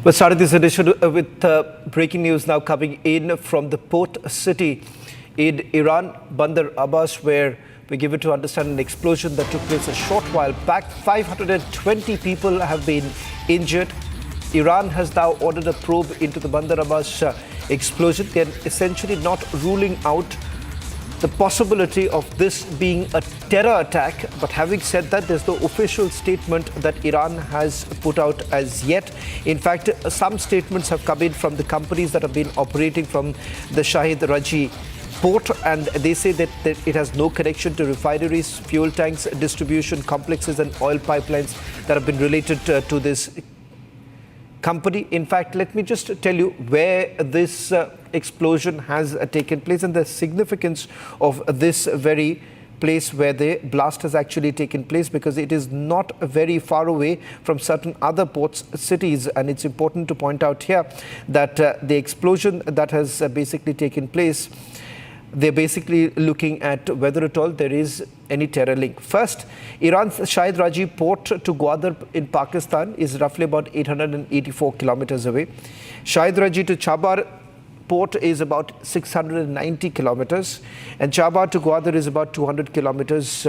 We started this edition with breaking news now coming in from the port city in Iran, Bandar Abbas, where we give it to understand an explosion that took place a short while back. 520 people have been injured. Iran has now ordered a probe into the Bandar Abbas explosion. They're essentially not ruling out the possibility of this being a terror attack. But having said that, there's no official statement that Iran has put out as yet. In fact, some statements have come in from the companies that have been operating from the Shahid Rajaei port, and they say that it has no connection to refineries, fuel tanks, distribution complexes and oil pipelines that have been related to this company. In fact, let me just tell you where this explosion has taken place and the significance of this very place where the blast has actually taken place, because it is not very far away from certain other ports cities. And it's important to point out here that the explosion that has basically taken place, they're basically looking at whether at all there is any terror link. First, Iran's Shahid Rajaei port to Gwadar in Pakistan is roughly about 884 kilometers away. Shahid Rajaei to Chabar port is about 690 kilometers, and Chabar to Gwadar is about 200 kilometers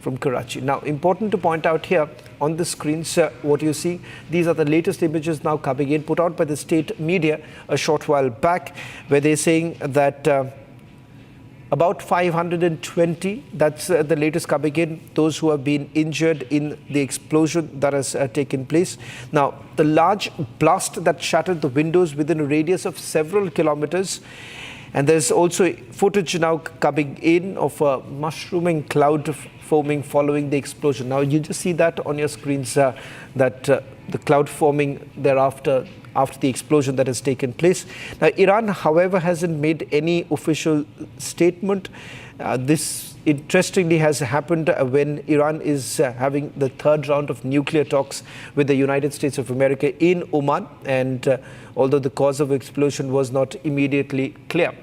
from Karachi. Now, important to point out here on the screens, what you see, these are the latest images now coming in, put out by the state media a short while back, where they're saying that about 520, that's the latest coming in, those who have been injured in the explosion that has taken place. Now, the large blast that shattered the windows within a radius of several kilometers, and there's also footage now coming in of a mushrooming cloud forming following the explosion. Now, you just see that on your screens, that the cloud forming thereafter, after the explosion that has taken place. Now, Iran, however, hasn't made any official statement. This, interestingly, has happened when Iran is having the third round of nuclear talks with the United States of America in Oman, and although the cause of explosion was not immediately clear.